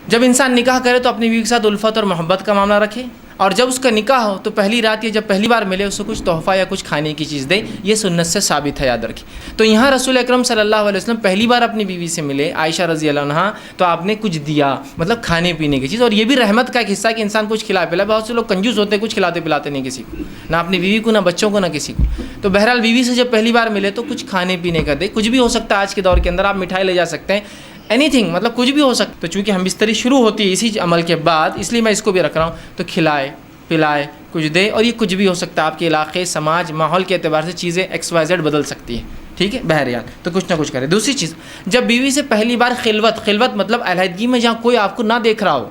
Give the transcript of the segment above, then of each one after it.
جب انسان نکاح کرے تو اپنی بیوی کے ساتھ الفت اور محبت کا معاملہ رکھے، اور جب اس کا نکاح ہو تو پہلی رات یا جب پہلی بار ملے اس کو کچھ تحفہ یا کچھ کھانے کی چیز دے، یہ سنت سے ثابت ہے، یاد رکھیں۔ تو یہاں رسول اکرم صلی اللہ علیہ وسلم پہلی بار اپنی بیوی سے ملے عائشہ رضی اللہ عنہا، تو آپ نے کچھ دیا، مطلب کھانے پینے کی چیز، اور یہ بھی رحمت کا ایک حصہ کہ انسان کچھ کھلا پلا۔ بہت سے لوگ کنجوس ہوتے ہیں، کچھ کھلاتے پلاتے نہیں کسی کو، نہ اپنی بیوی کو، نہ بچوں کو، نہ کسی کو۔ تو بہرحال بیوی سے جب پہلی بار ملے تو کچھ کھانے پینے کا دے، کچھ بھی ہو سکتا ہے آج کے دور کے اندر، آپ مٹھائی لے جا سکتے ہیں، اینی تھنگ، مطلب کچھ بھی ہو سکتا۔ تو چونکہ ہم بستری شروع ہوتی ہے اسی عمل کے بعد، اس لیے میں اس کو بھی رکھ رہا ہوں، تو کھلائے پلائے کچھ دے، اور یہ کچھ بھی ہو سکتا ہے، آپ کے علاقے، سماج، ماحول کے اعتبار سے چیزیں ایکس وائی زیڈ بدل سکتی ہیں، ٹھیک ہے، بہرحال تو کچھ نہ کچھ کرے۔ دوسری چیز، جب بیوی سے پہلی بار خلوت مطلب علیحدگی میں جہاں کوئی آپ کو نہ دیکھ رہا ہو،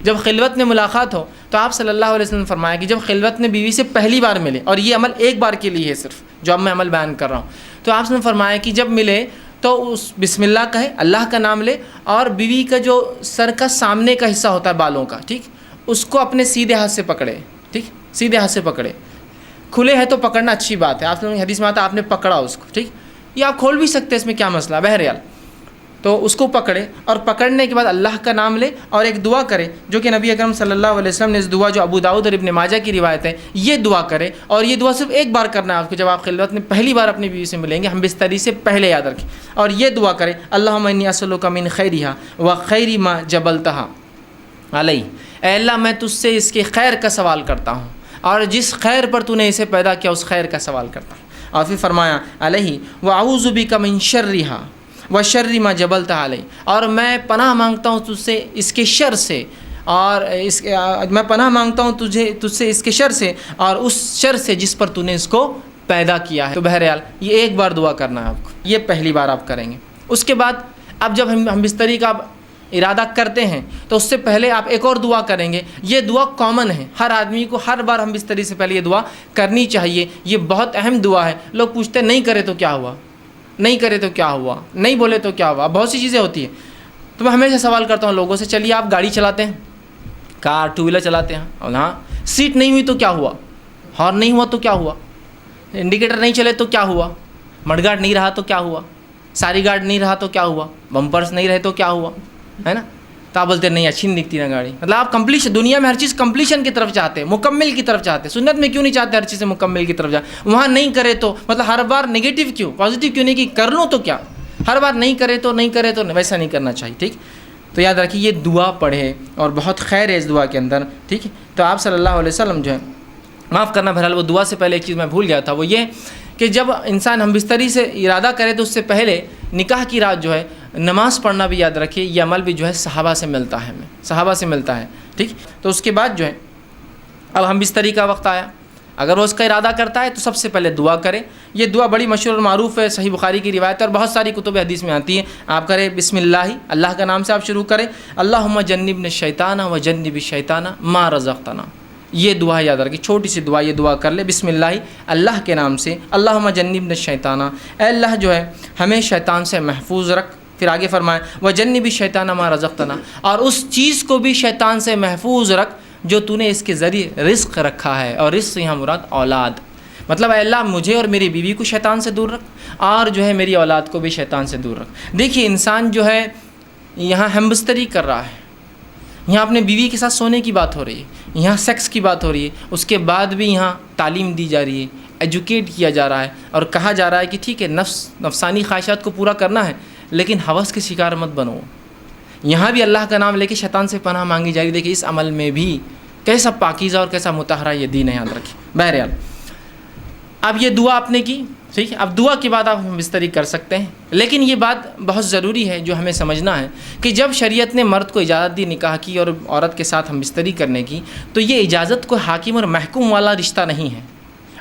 جب خلوت میں ملاقات ہو، تو آپ صلی اللہ علیہ وسلم نے فرمایا کہ جب خلوت میں بیوی سے پہلی بار ملے، اور یہ عمل ایک بار کے لیے ہے صرف، جو اب میں عمل بیان کر رہا ہوں، تو آپ نے فرمایا کہ جب ملے تو اس بسم اللہ کہے، اللہ کا نام لے، اور بیوی کا جو سر کا سامنے کا حصہ ہوتا ہے بالوں کا، ٹھیک، اس کو اپنے سیدھے ہاتھ سے پکڑے، ٹھیک، سیدھے ہاتھ سے پکڑے، کھلے ہے تو پکڑنا اچھی بات ہے، آپ نے حدیث میں آتا ہے آپ نے پکڑا اس کو، ٹھیک، یہ آپ کھول بھی سکتے ہیں، اس میں کیا مسئلہ، بہرحال تو اس کو پکڑے، اور پکڑنے کے بعد اللہ کا نام لے اور ایک دعا کرے، جو کہ نبی اکرم صلی اللہ علیہ وسلم نے اس دعا، جو ابو داؤد اور ابن ماجہ کی روایت ہے، یہ دعا کرے، اور یہ دعا صرف ایک بار کرنا ہے آپ کو، جب آپ خلوت میں پہلی بار اپنی بیوی سے ملیں گے، ہم بستری سے پہلے، یاد رکھیں، اور یہ دعا کرے، اللہم انی اسألک من خیرہا و خیر ما جبلتہا علیہ، اے اللہ میں تجھ سے اس کے خیر کا سوال کرتا ہوں، اور جس خیر پر تو نے اسے پیدا کیا اس خیر کا سوال کرتا ہوں، اور پھر فرمایا علیہ واعوذ بک من شرہا وشر ما جبلتہا علیہ، اور میں پناہ مانگتا ہوں تجھ سے اس کے شر سے، اور میں پناہ مانگتا ہوں تجھ سے اس کے شر سے، اور اس شر سے جس پر تو نے اس کو پیدا کیا ہے۔ تو بہرحال یہ ایک بار دعا کرنا ہے آپ کو، یہ پہلی بار آپ کریں گے۔ اس کے بعد اب جب ہم بستری کا ارادہ کرتے ہیں تو اس سے پہلے آپ ایک اور دعا کریں گے، یہ دعا کامن ہے، ہر آدمی کو ہر بار ہم بستری سے پہلے یہ دعا کرنی چاہیے، یہ بہت اہم دعا ہے۔ لوگ پوچھتے ہیں نہیں کرے تو کیا ہوا، نہیں کرے تو کیا ہوا، نہیں بولے تو کیا ہوا، بہت سی چیزیں ہوتی ہیں۔ تو میں ہمیشہ سوال کرتا ہوں لوگوں سے، چلیے آپ گاڑی چلاتے ہیں، کار ٹو ویلر چلاتے ہیں، اور ہاں سیٹ نہیں ہوئی تو کیا ہوا، ہارن نہیں ہوا تو کیا ہوا، انڈیکیٹر نہیں چلے تو کیا ہوا، مڈ گارڈ نہیں رہا تو کیا ہوا، ساری گارڈ نہیں رہا تو کیا ہوا، بمپرس نہیں رہے تو کیا ہوا، ہے نا؟ تو آپ بولتے ہیں نہیں اچھی نہیں دکھتی نا گاڑی، مطلب آپ کمپلیشن، دنیا میں ہر چیز کمپلیشن کی طرف چاہتے ہیں، مکمل کی طرف چاہتے ہیں، سنت میں کیوں نہیں چاہتے ہر چیز سے مکمل کی طرف جائے؟ وہاں نہیں کرے تو مطلب ہر بار نگیٹو کیوں، پازیٹیو کیوں نہیں کہ کر لوں تو کیا، ہر بار نہیں کرے تو ویسا نہیں کرنا چاہیے، ٹھیک۔ تو یاد رکھیے یہ دعا پڑھے، اور بہت خیر ہے اس دعا کے اندر، ٹھیک ہے۔ تو آپ صلی اللہ علیہ وسلم جو ہے، معاف کرنا بہرحال وہ دعا سے پہلے ایک چیز میں بھول گیا تھا، وہ یہ کہ جب انسان ہم بستری سے ارادہ کرے تو اس سے پہلے نکاح کی رات جو ہے نماز پڑھنا بھی یاد رکھیے، یہ عمل بھی جو ہے صحابہ سے ملتا ہے، ہمیں صحابہ سے ملتا ہے، ٹھیک۔ تو اس کے بعد جو ہے اب ہم بستری کا وقت آیا، اگر وہ اس کا ارادہ کرتا ہے تو سب سے پہلے دعا کرے، یہ دعا بڑی مشہور اور معروف ہے، صحیح بخاری کی روایت ہے اور بہت ساری کتب حدیث میں آتی ہے۔ آپ کرے بسم اللہ کا نام سے آپ شروع کریں، اللہم جنبنا الشیطان و جنب الشیطان ما رزقتنا، یہ دعا یاد رکھیں، چھوٹی سی دعا، یہ دعا کر لے بسم اللہ کے نام سے، اللہم جنبنا الشیطان، اے اللہ جو ہے ہمیں شیطان سے محفوظ رکھ، پھر آگے فرمائے وجنب الشیطان ما رزقتنا، اور اس چیز کو بھی شیطان سے محفوظ رکھ جو تو نے اس کے ذریعے رزق رکھا ہے، اور رزق یہاں مراد اولاد، مطلب اے اللہ مجھے اور میری بیوی کو شیطان سے دور رکھ، اور جو ہے میری اولاد کو بھی شیطان سے دور رکھ۔ دیکھیے انسان جو ہے یہاں ہمبستری کر رہا ہے، یہاں اپنے بیوی کے ساتھ سونے کی بات ہو رہی ہے، یہاں سیکس کی بات ہو رہی ہے، اس کے بعد بھی یہاں تعلیم دی جا رہی ہے، ایجوکیٹ کیا جا رہا ہے، اور کہا جا رہا ہے کہ ٹھیک ہے نفسانی خواہشات کو پورا کرنا ہے لیکن ہوس کے شکار مت بنو۔ یہاں بھی اللہ کا نام لے کے شیطان سے پناہ مانگی جا رہی ہے۔ دیکھیے اس عمل میں بھی کیسا پاکیزہ اور کیسا مطہرہ یہ دین ہے، یاد رکھیں۔ بہرحال اب یہ دعا آپ نے کی، ٹھیک ہے، اب دعا کے بعد آپ بستری کر سکتے ہیں، لیکن یہ بات بہت ضروری ہے جو ہمیں سمجھنا ہے کہ جب شریعت نے مرد کو اجازت دی نکاح کی اور عورت کے ساتھ ہم بستری کرنے کی، تو یہ اجازت کوئی حاکم اور محکوم والا رشتہ نہیں ہے،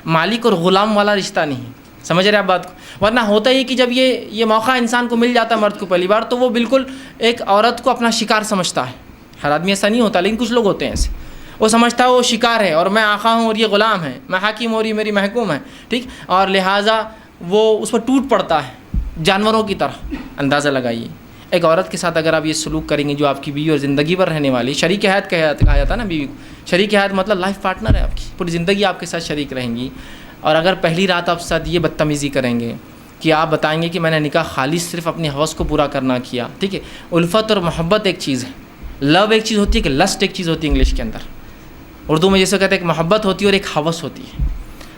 مالک اور غلام والا رشتہ نہیں ہے، سمجھ رہے آپ بات کو؟ ورنہ ہوتا ہی کہ جب یہ موقع انسان کو مل جاتا ہے مرد کو پہلی بار، تو وہ بالکل ایک عورت کو اپنا شکار سمجھتا ہے۔ ہر آدمی ایسا نہیں ہوتا لیکن کچھ لوگ ہوتے ہیں ایسے، وہ سمجھتا ہے وہ شکار ہے اور میں آقا ہوں اور یہ غلام ہے، میں حاکم اور یہ میری محکوم ہے، ٹھیک، اور لہٰذا وہ اس پر ٹوٹ پڑتا ہے جانوروں کی طرح۔ اندازہ لگائیے ایک عورت کے ساتھ اگر آپ یہ سلوک کریں گے جو آپ کی بیوی اور زندگی بھر رہنے والی، شریک حیات کہا جاتا ہے نا بیوی کو، شریک حیات مطلب لائف پارٹنر ہے آپ کی، پوری زندگی آپ کے ساتھ شریک رہیں گی، اور اگر پہلی رات آپ ساتھ یہ بدتمیزی کریں گے کہ آپ بتائیں گے کہ میں نے نکاح خالص صرف اپنی ہوس کو پورا کرنا کیا، ٹھیک ہے، الفت اور محبت ایک چیز ہے، لو ایک چیز ہوتی ہے کہ لسٹ ایک چیز ہوتی ہے انگلش کے اندر. اردو میں جیسے کہتے ہیں ایک محبت ہوتی ہے اور ایک ہوس ہوتی ہے.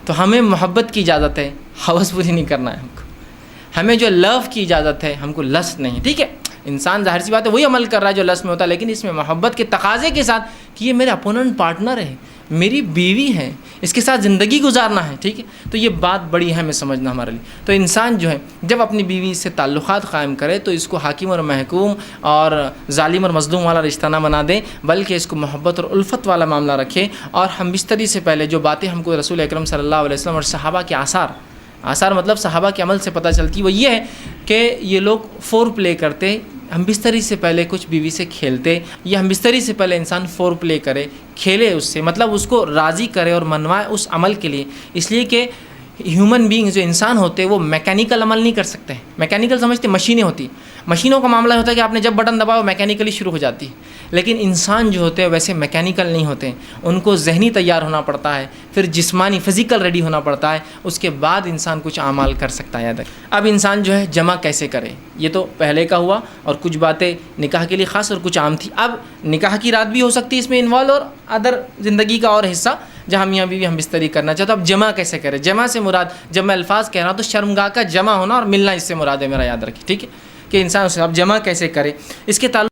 تو ہمیں محبت کی اجازت ہے, ہوس پوری نہیں کرنا ہے ہم کو. ہمیں جو لو کی اجازت ہے, ہم کو لسٹ نہیں. ٹھیک ہے, انسان ظاہر سی بات ہے وہی عمل کر رہا ہے جو لسٹ میں ہوتا ہے, لیکن اس میں محبت کے تقاضے کے ساتھ کہ یہ میرے اپوننٹ پارٹنر ہے, میری بیوی ہے, اس کے ساتھ زندگی گزارنا ہے. ٹھیک ہے, تو یہ بات بڑی ہے ہمیں سمجھنا ہمارے لیے. تو انسان جو ہے جب اپنی بیوی سے تعلقات قائم کرے تو اس کو حاکم اور محکوم اور ظالم اور مظلوم والا رشتہ نہ بنا دے, بلکہ اس کو محبت اور الفت والا معاملہ رکھے. اور ہم بستری سے پہلے جو باتیں ہم کو رسول اکرم صلی اللہ علیہ وسلم اور صحابہ کے آثار مطلب صحابہ کے عمل سے پتہ چلتی, وہ یہ ہے کہ یہ لوگ فور پلے کرتے. ہم بستری سے پہلے کچھ بیوی سے کھیلتے, یا ہم بستری سے پہلے انسان فور پلے کرے, کھیلے اس سے, مطلب اس کو راضی کرے اور منوائے اس عمل کے لیے. اس لیے کہ ہیومن بینگ جو انسان ہوتے وہ میکینیکل عمل نہیں کر سکتے. میکینیکل سمجھتے مشینیں ہوتی, مشینوں کا معاملہ ہوتا ہے کہ آپ نے جب بٹن دباؤ میکینیکلی شروع ہو جاتی. لیکن انسان جو ہوتے ہیں ویسے میکینیکل نہیں ہوتے, ان کو ذہنی تیار ہونا پڑتا ہے, پھر جسمانی فزیکل ریڈی ہونا پڑتا ہے, اس کے بعد انسان کچھ اعمال کر سکتا ہے. اب انسان جو ہے جمع کیسے کرے, یہ تو پہلے کا ہوا, اور کچھ باتیں نکاح کے لیے خاص اور کچھ عام تھی. اب نکاح کی رات بھی ہو سکتی ہے اس میں انوالو, اور ادر زندگی کا اور حصہ جہاں میاں بیوی ہم بستری کرنا چاہتے. اب جمع کیسے کرے, جمع سے مراد جب میں الفاظ کہہ رہا ہوں تو شرمگاہ کا جمع ہونا اور ملنا اس سے مراد ہے, میرا یاد رکھیں. ٹھیک ہے, کہ انسان اسے اب جمع کیسے کرے, اس کے تعلق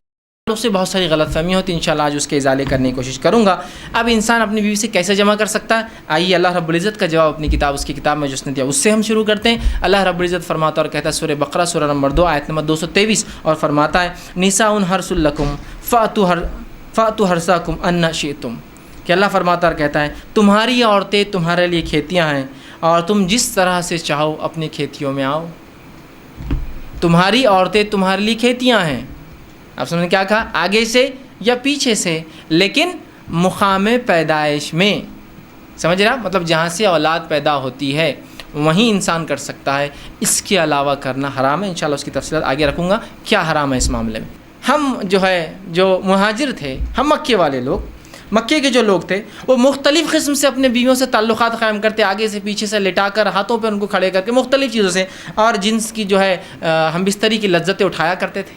سے بہت ساری غلط فہمیاں ہوتی ہیں. انشاءاللہ آج اس کے ازالے کرنے کی کوشش کروں گا. اب انسان اپنی بیوی سے کیسے جمع کر سکتا ہے, آئیے اللہ رب العزت کا جواب اپنی کتاب, اس کی کتاب میں جو اس نے دیا اس سے ہم شروع کرتے ہیں. اللہ رب العزت فرماتا اور کہتا ہے سورہ بقرہ سورہ نمبر 2 آیت نمبر 223, اور فرماتا ہے نساء حرث لکم فأتوا حرثکم ان شئتم, کہ اللہ فرماتا اور کہتا ہے تمہاری عورتیں تمہارے لیے کھیتیاں ہیں, اور تم جس طرح سے چاہو اپنی کھیتیوں میں آؤ. تمہاری عورتیں تمہارے لیے کھیتیاں ہیں, آپ سمجھیں کیا کہا, آگے سے یا پیچھے سے, لیکن مقام پیدائش میں, سمجھ رہا, مطلب جہاں سے اولاد پیدا ہوتی ہے وہیں انسان کر سکتا ہے, اس کے علاوہ کرنا حرام ہے. انشاءاللہ اس کی تفصیلات آگے رکھوں گا کیا حرام ہے اس معاملے میں. ہم جو مہاجر تھے, ہم مکے والے لوگ, مکے کے جو لوگ تھے وہ مختلف قسم سے اپنے بیویوں سے تعلقات قائم کرتے, آگے سے پیچھے سے لٹا کر, ہاتھوں پہ ان کو کھڑے کر کے, مختلف چیزوں سے, اور جنس کی ہم بستری کی لذتیں اٹھایا کرتے تھے.